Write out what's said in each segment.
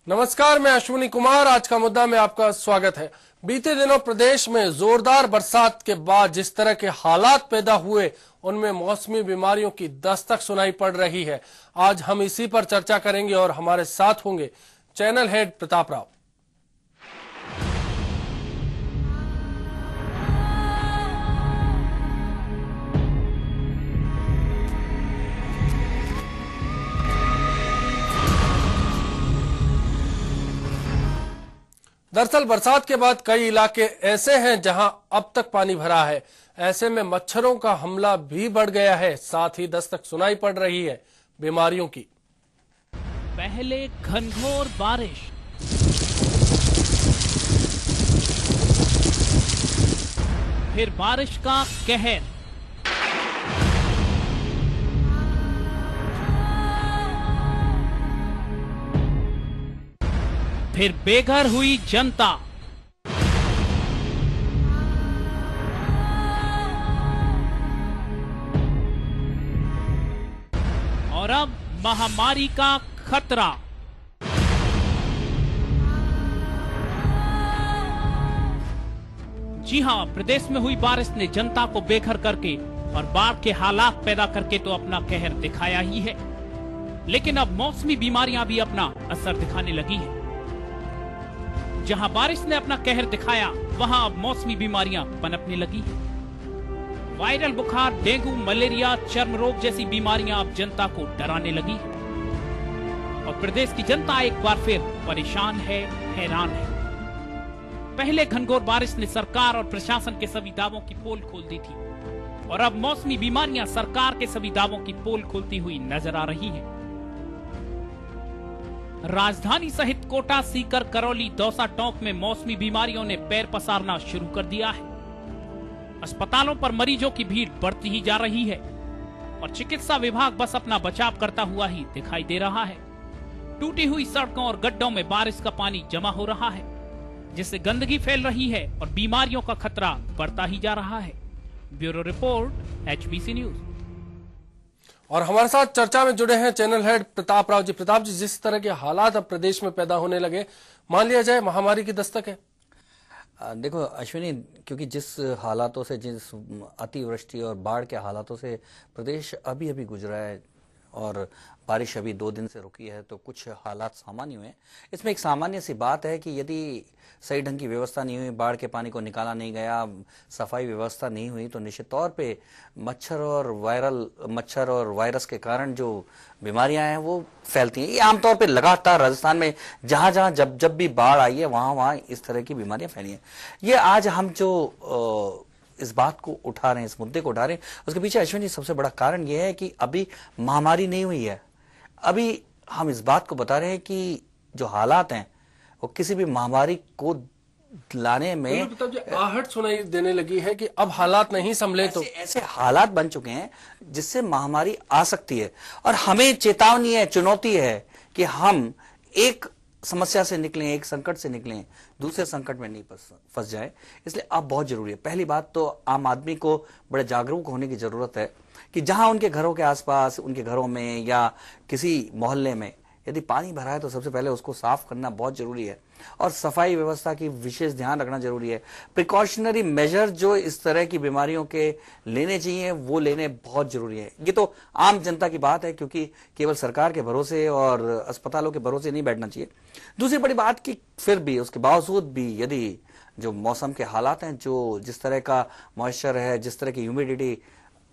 नमस्कार, मैं अश्विनी कुमार। आज का मुद्दा में आपका स्वागत है। बीते दिनों प्रदेश में जोरदार बरसात के बाद जिस तरह के हालात पैदा हुए, उनमें मौसमी बीमारियों की दस्तक सुनाई पड़ रही है। आज हम इसी पर चर्चा करेंगे और हमारे साथ होंगे चैनल हेड प्रताप राव। दरअसल बरसात के बाद कई इलाके ऐसे हैं जहां अब तक पानी भरा है। ऐसे में मच्छरों का हमला भी बढ़ गया है, साथ ही दस्तक सुनाई पड़ रही है बीमारियों की। पहले घनघोर बारिश, फिर बारिश का कहर, फिर बेघर हुई जनता, और अब महामारी का खतरा। जी हां, प्रदेश में हुई बारिश ने जनता को बेघर करके और बाढ़ के हालात पैदा करके तो अपना कहर दिखाया ही है, लेकिन अब मौसमी बीमारियां भी अपना असर दिखाने लगी हैं। जहां बारिश ने अपना कहर दिखाया, वहां अब मौसमी बीमारियां पनपने लगी हैं। वायरल बुखार, डेंगू, मलेरिया, चर्म रोग जैसी बीमारियां अब जनता को डराने लगी हैं। और प्रदेश की जनता एक बार फिर परेशान है, हैरान है। पहले घनघोर बारिश ने सरकार और प्रशासन के सभी दावों की पोल खोल दी थी, और अब मौसमी बीमारियां सरकार के सभी दावों की पोल खोलती हुई नजर आ रही हैं। राजधानी सहित कोटा, सीकर, करौली, दौसा, टोंक में मौसमी बीमारियों ने पैर पसारना शुरू कर दिया है। अस्पतालों पर मरीजों की भीड़ बढ़ती ही जा रही है और चिकित्सा विभाग बस अपना बचाव करता हुआ ही दिखाई दे रहा है। टूटी हुई सड़कों और गड्ढों में बारिश का पानी जमा हो रहा है, जिससे गंदगी फैल रही है और बीमारियों का खतरा बढ़ता ही जा रहा है। Bureau report, HBC news. और हमारे साथ चर्चा में जुड़े हैं चैनल हेड प्रताप राव जी। प्रताप जी, जिस तरह के हालात अब प्रदेश में पैदा होने लगे, मान लिया जाए महामारी की दस्तक है। देखो अश्विनी, क्योंकि जिस हालातों से, जिस अतिवृष्टि और बाढ़ के हालातों से प्रदेश अभी अभी गुजरा है और बारिश अभी 2 दिन से रुकी है, तो कुछ हालात सामान्य हुए हैं। इसमें एक सामान्य सी बात है कि यदि सही ढंग की व्यवस्था नहीं हुई, बाढ़ के पानी को निकाला नहीं गया, सफाई व्यवस्था नहीं हुई, तो निश्चित तौर पे मच्छर और वायरस के कारण जो बीमारियां हैं वो फैलती हैं। ये आमतौर पे लगातार राजस्थान में जहां जहां जब भी बाढ़ आई है, वहां वहां इस तरह की बीमारियां फैली हैं। ये आज हम जो इस बात को उठा रहे हैं, इस मुद्दे को उठा रहे हैं, उसके पीछे अश्विनी सबसे बड़ा कारण यह है कि अभी महामारी नहीं हुई है। अभी हम इस बात को बता रहे हैं कि जो हालात हैं वो किसी भी महामारी को लाने में आहट सुनाई देने लगी है कि अब हालात नहीं संभले, तो ऐसे हालात बन चुके हैं जिससे महामारी आ सकती है। और हमें चेतावनी है, चुनौती है कि हम एक समस्या से निकलें, एक संकट से निकलें, दूसरे संकट में नहीं फंस जाए। इसलिए अब बहुत जरूरी है। पहली बात तो आम आदमी को बड़े जागरूक होने की जरूरत है कि जहां उनके घरों के आसपास, उनके घरों में या किसी मोहल्ले में यदि पानी भरा है, तो सबसे पहले उसको साफ करना बहुत जरूरी है और सफाई व्यवस्था की विशेष ध्यान रखना जरूरी है। प्रिकॉशनरी मेजर जो इस तरह की बीमारियों के लेने चाहिए, वो लेने बहुत जरूरी है। ये तो आम जनता की बात है, क्योंकि केवल सरकार के भरोसे और अस्पतालों के भरोसे नहीं बैठना चाहिए। दूसरी बड़ी बात कि फिर भी, उसके बावजूद भी, यदि जो मौसम के हालात हैं, जो जिस तरह का मॉइस्चर है, जिस तरह की ह्यूमिडिटी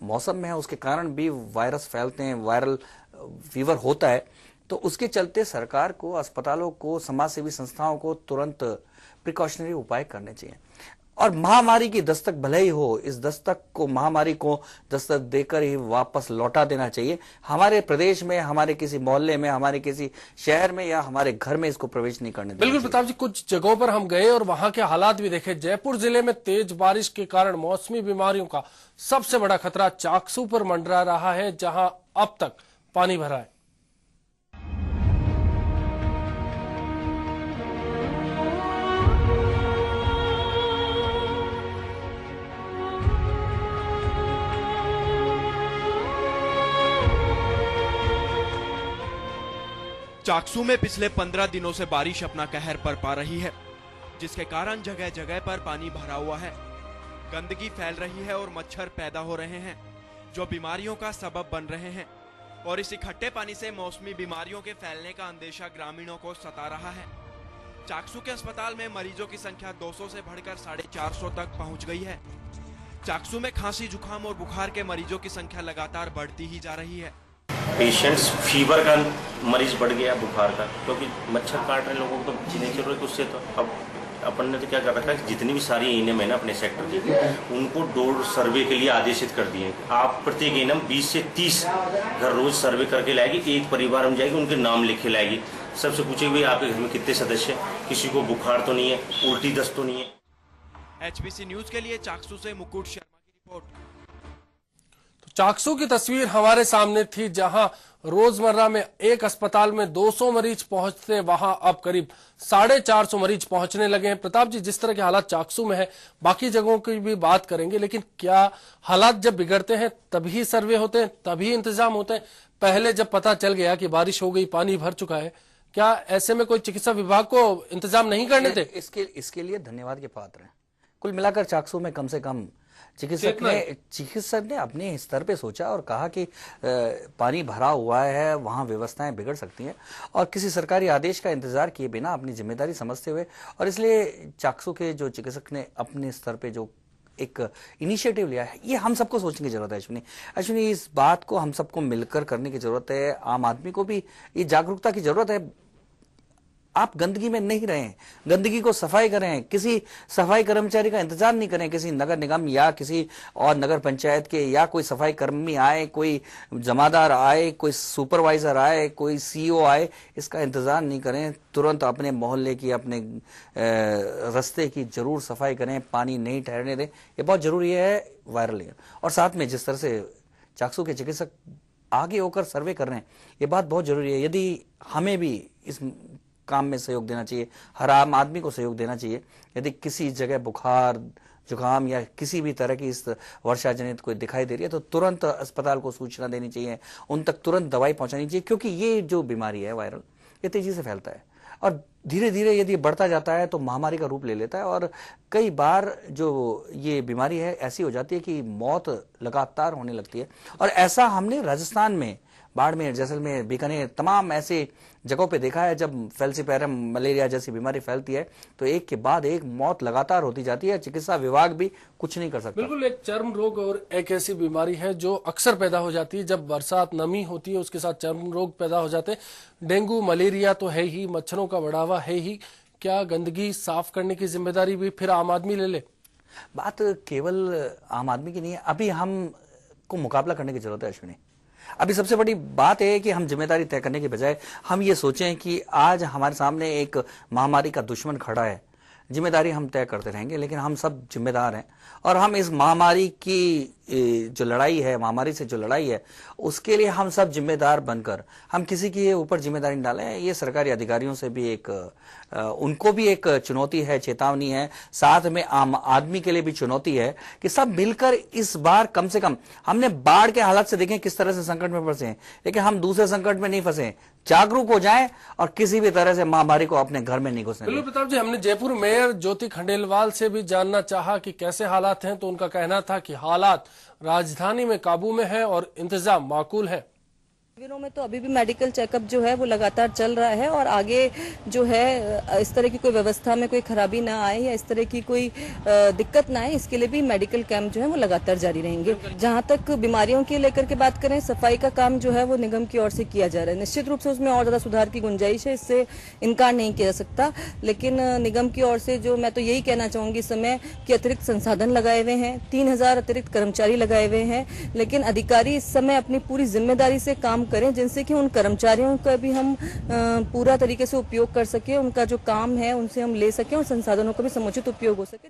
मौसम में है, उसके कारण भी वायरस फैलते हैं, वायरल फीवर होता है, तो उसके चलते सरकार को, अस्पतालों को, समाज सेवी संस्थाओं को तुरंत प्रिकॉशनरी उपाय करने चाहिए। और महामारी की दस्तक भले ही हो, इस दस्तक को, महामारी को दस्तक देकर ही वापस लौटा देना चाहिए। हमारे प्रदेश में, हमारे किसी मोहल्ले में, हमारे किसी शहर में या हमारे घर में इसको प्रवेश नहीं करने देना। बिल्कुल प्रताप जी, कुछ जगहों पर हम गए और वहां के हालात भी देखे। जयपुर जिले में तेज बारिश के कारण मौसमी बीमारियों का सबसे बड़ा खतरा चाकसू पर मंडरा रहा है, जहां अब तक पानी भरा है। चाकसू में पिछले 15 दिनों से बारिश अपना कहर बरपा रही है, जिसके कारण जगह जगह पर पानी भरा हुआ है। गंदगी फैल रही है और मच्छर पैदा हो रहे हैं, जो बीमारियों का सबब बन रहे हैं। और इस इकट्ठे पानी से मौसमी बीमारियों के फैलने का अंदेशा ग्रामीणों को सता रहा है। चाकसू के अस्पताल में मरीजों की संख्या 200 से बढ़कर 450 तक पहुंच गई है। चाकसू में खांसी, जुकाम और बुखार के मरीजों की संख्या लगातार बढ़ती ही जा रही है। पेशेंट्स फीवर का मरीज बढ़ गया, बुखार का, क्योंकि मच्छर काट रहे लोगों को तो जीने की जरूरत। उससे तो अब अपन ने तो क्या कर रखा है, जितनी भी सारी एएनएम है ना अपने सेक्टर की, उनको डोर सर्वे के लिए आदेशित कर दिए। आप प्रत्येक एएनएम 20 से 30 घर रोज सर्वे करके लाएगी, एक परिवार में जाएगी, उनके नाम लिख के लाएगी। सबसे पूछेगी भाई आपके घर में कितने सदस्य हैं, किसी को बुखार तो नहीं है, उल्टी दस्त तो नहीं है। एचबीसी न्यूज के लिए चाकसू से मुकुट शर्मा की रिपोर्ट। चाकसू की तस्वीर हमारे सामने थी, जहां रोजमर्रा में एक अस्पताल में 200 मरीज पहुंचते, वहां अब करीब 450 मरीज पहुंचने लगे हैं। प्रताप जी, जिस तरह के हालात चाकसू में है, बाकी जगहों की भी बात करेंगे, लेकिन क्या हालात जब बिगड़ते हैं तभी सर्वे होते हैं, तभी इंतजाम होते हैं? पहले जब पता चल गया कि बारिश हो गई, पानी भर चुका है, क्या ऐसे में कोई चिकित्सा विभाग को इंतजाम नहीं करने थे? इसके लिए धन्यवाद के पात्र हैं। कुल मिलाकर चाकसू में कम से कम चिकित्सक ने अपने स्तर पे सोचा और कहा कि पानी भरा हुआ है, वहां व्यवस्थाएं बिगड़ सकती हैं, और किसी सरकारी आदेश का इंतजार किए बिना अपनी जिम्मेदारी समझते हुए, और इसलिए चाकसू के जो चिकित्सक ने अपने स्तर पे जो एक इनिशिएटिव लिया है, ये हम सबको सोचने की जरूरत है। अश्विनी, इस बात को हम सबको मिलकर करने की जरूरत है। आम आदमी को भी ये जागरूकता की जरूरत है। आप गंदगी में नहीं रहें, गंदगी को सफाई करें, किसी सफाई कर्मचारी का इंतजार नहीं करें, किसी नगर निगम या किसी और नगर पंचायत के या कोई सफाई कर्मी आए, कोई जमादार आए, कोई सुपरवाइजर आए, कोई सीईओ आए, इसका इंतजार नहीं करें। तुरंत अपने मोहल्ले की, अपने रास्ते की जरूर सफाई करें, पानी नहीं ठहरने दें। ये बहुत जरूरी है वायरल है। और साथ में जिस तरह से चाकसू के चिकित्सक आगे होकर सर्वे कर रहे हैं, ये बात बहुत जरूरी है। यदि हमें भी इस काम में सहयोग देना चाहिए, हर आम आदमी को सहयोग देना चाहिए। यदि किसी जगह बुखार, जुकाम या किसी भी तरह की इस वर्षा जनित कोई दिखाई दे रही है, तो तुरंत अस्पताल को सूचना देनी चाहिए, उन तक तुरंत दवाई पहुंचानी चाहिए, क्योंकि ये जो बीमारी है वायरल, ये तेजी से फैलता है और धीरे धीरे यदि बढ़ता जाता है तो महामारी का रूप ले लेता है। और कई बार जो ये बीमारी है ऐसी हो जाती है कि मौत लगातार होने लगती है। और ऐसा हमने राजस्थान में, बाड़मेर, जैसलमेर, बीकानेर, तमाम ऐसे जगहों पे देखा है। जब फैल्सीपैरम मलेरिया जैसी बीमारी फैलती है तो एक के बाद एक मौत लगातार होती जाती है। चिकित्सा विभाग भी कुछ नहीं कर सकता। बिल्कुल, एक चर्म रोग और एक ऐसी बीमारी है जो अक्सर पैदा हो जाती है जब बरसात, नमी होती है, उसके साथ चर्म रोग पैदा हो जाते हैं। डेंगू, मलेरिया तो है ही, मच्छरों का बढ़ावा है ही। क्या गंदगी साफ करने की जिम्मेदारी भी फिर आम आदमी ले ले? बात केवल आम आदमी की नहीं है, अभी हमको मुकाबला करने की जरूरत है अश्विनी। अभी सबसे बड़ी बात है कि हम जिम्मेदारी तय करने के बजाय हम ये सोचें कि आज हमारे सामने एक महामारी का दुश्मन खड़ा है। जिम्मेदारी हम तय करते रहेंगे, लेकिन हम सब जिम्मेदार हैं और हम इस महामारी की जो लड़ाई है, महामारी से जो लड़ाई है, उसके लिए हम सब जिम्मेदार बनकर, हम किसी के ऊपर जिम्मेदारी नहीं डालें। ये सरकारी अधिकारियों से भी उनको भी एक चुनौती है, चेतावनी है, साथ में आम आदमी के लिए भी चुनौती है कि सब मिलकर इस बार कम से कम, हमने बाढ़ के हालात से देखें किस तरह से संकट में फंसे हैं, लेकिन हम दूसरे संकट में नहीं फंसे। जागरूक हो जाएं और किसी भी तरह से महामारी को अपने घर में नहीं घुसने दें। प्रताप जी, हमने जयपुर मेयर ज्योति खंडेलवाल से भी जानना चाहा कि कैसे हालात हैं, तो उनका कहना था कि हालात राजधानी में काबू में है और इंतजाम माकूल है। शिविरों में तो अभी भी मेडिकल चेकअप जो है वो लगातार चल रहा है और आगे जो है इस तरह की कोई व्यवस्था में कोई खराबी ना आए या इस तरह की कोई दिक्कत ना आए, इसके लिए भी मेडिकल कैंप जो है वो लगातार जारी रहेंगे। जहां तक बीमारियों के लेकर के बात करें, सफाई का काम जो है वो निगम की ओर से किया जा रहा है। निश्चित रूप से उसमें और ज्यादा सुधार की गुंजाइश है, इससे इनकार नहीं किया जा सकता, लेकिन निगम की ओर से जो मैं तो यही कहना चाहूंगी इस समय कि अतिरिक्त संसाधन लगाए हुए हैं, 3000 अतिरिक्त कर्मचारी लगाए हुए हैं, लेकिन अधिकारी इस समय अपनी पूरी जिम्मेदारी से काम करें, जिनसे कि उन कर्मचारियों का भी हम पूरा तरीके से उपयोग कर सके, उनका जो काम है उनसे हम ले सके और संसाधनों का भी समुचित उपयोग हो सके।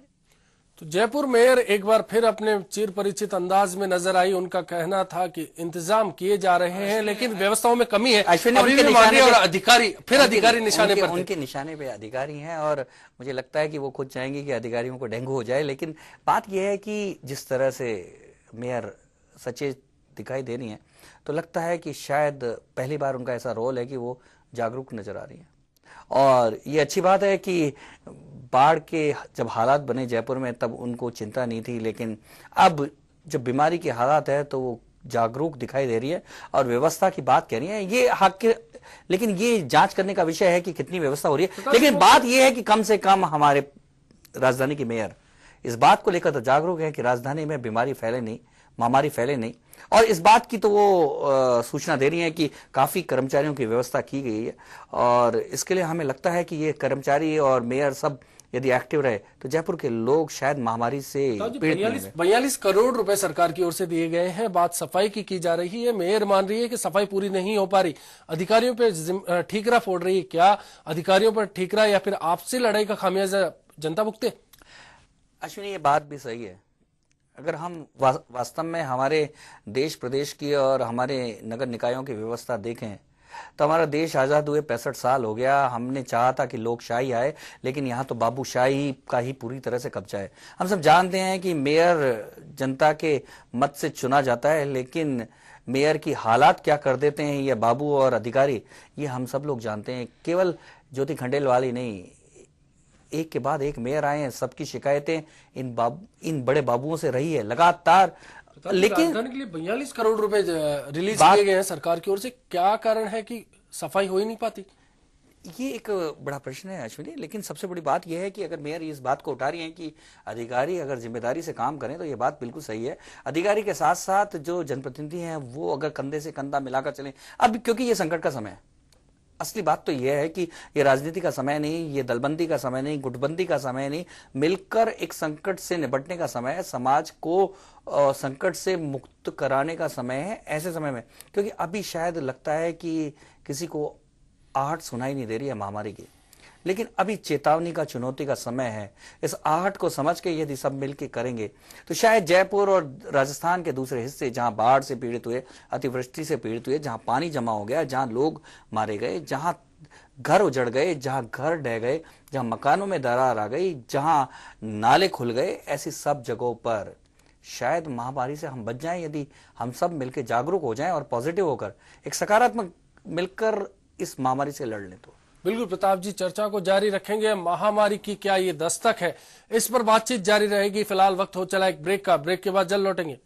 तो जयपुर मेयर एक बार फिर अपने चिर परिचित अंदाज में नजर आई। उनका कहना था कि इंतजाम किए जा रहे हैं, लेकिन व्यवस्थाओं में कमी है। अभी भी माननीय और अधिकारी निशाने पर, उनके निशाने पे अधिकारी हैं और मुझे लगता है कि वो खुद चाहेंगे कि अधिकारियों को डेंगू हो जाए। लेकिन बात यह है कि जिस तरह से मेयर सचेत दिखाई दे रही है, तो लगता है कि शायद पहली बार उनका ऐसा रोल है कि वो जागरूक नजर आ रही हैं। और ये अच्छी बात है कि बाढ़ के जब हालात बने जयपुर में तब उनको चिंता नहीं थी, लेकिन अब जब बीमारी के हालात है तो वो जागरूक दिखाई दे रही है और व्यवस्था की बात कह रही है। ये हक के, लेकिन ये जांच करने का विषय है कि कितनी व्यवस्था हो रही है। लेकिन बात ये है कि कम से कम हमारे राजधानी के मेयर इस बात को लेकर तो जागरूक है कि राजधानी में बीमारी फैले नहीं, महामारी फैले नहीं, और इस बात की तो वो सूचना दे रही है कि काफी कर्मचारियों की व्यवस्था की गई है। और इसके लिए हमें लगता है कि ये कर्मचारी और मेयर सब यदि एक्टिव रहे तो जयपुर के लोग शायद महामारी से पीड़ित नहीं होंगे। 42 करोड़ रुपए सरकार की ओर से दिए गए हैं। बात सफाई की जा रही है। मेयर मान रही है कि सफाई पूरी नहीं हो पा रही, अधिकारियों पे ठीकरा फोड़ रही है। क्या अधिकारियों पर ठीकरा या फिर आपसी लड़ाई का खामियाजा जनता भुगते? अश्विनी, ये बात भी सही है। अगर हम वास्तव में हमारे देश प्रदेश की और हमारे नगर निकायों की व्यवस्था देखें तो हमारा देश आजाद हुए 65 साल हो गया। हमने चाहा था कि लोकशाही आए, लेकिन यहाँ तो बाबूशाही का ही पूरी तरह से कब्जा है। हम सब जानते हैं कि मेयर जनता के मत से चुना जाता है, लेकिन मेयर की हालात क्या कर देते हैं ये बाबू और अधिकारी, ये हम सब लोग जानते हैं। केवल ज्योति खंडेलवाल ही नहीं, एक के बाद एक मेयर आए हैं, सबकी शिकायतें इन बड़े बाबुओं से रही है लगातार। लेकिन राजधानी के लिए 42 करोड़ रुपए रिलीज किए गए हैं सरकार की ओर से। क्या कारण है कि सफाई हो ही नहीं पाती? ये एक बड़ा प्रश्न है अश्विनी। लेकिन सबसे बड़ी बात यह है कि अगर मेयर इस बात को उठा रही है कि अधिकारी अगर जिम्मेदारी से काम करें तो ये बात बिल्कुल सही है। अधिकारी के साथ साथ जो जनप्रतिनिधि हैं वो अगर कंधे से कंधा मिलाकर चलें, अब क्योंकि ये संकट का समय है। असली बात तो यह है कि ये राजनीति का समय नहीं, ये दलबंदी का समय नहीं, गुटबंदी का समय नहीं, मिलकर एक संकट से निपटने का समय है, समाज को संकट से मुक्त कराने का समय है ऐसे समय में। क्योंकि अभी शायद लगता है कि किसी को आहट सुनाई नहीं दे रही है महामारी की, लेकिन अभी चेतावनी का, चुनौती का समय है। इस आहट को समझ के यदि सब मिलकर करेंगे तो शायद जयपुर और राजस्थान के दूसरे हिस्से जहां बाढ़ से पीड़ित हुए, अतिवृष्टि से पीड़ित हुए, जहां पानी जमा हो गया, जहां लोग मारे गए, जहां घर उजड़ गए, जहां घर ढह गए, जहां मकानों में दरार आ गई, जहां नाले खुल गए, ऐसी सब जगहों पर शायद महामारी से हम बच जाएं यदि हम सब मिलकर जागरूक हो जाएं और पॉजिटिव होकर एक सकारात्मक मिलकर इस महामारी से लड़ लें। तो बिल्कुल प्रताप जी, चर्चा को जारी रखेंगे। महामारी की क्या ये दस्तक है, इस पर बातचीत जारी रहेगी। फिलहाल वक्त हो चला एक ब्रेक का। ब्रेक के बाद जल्द लौटेंगे।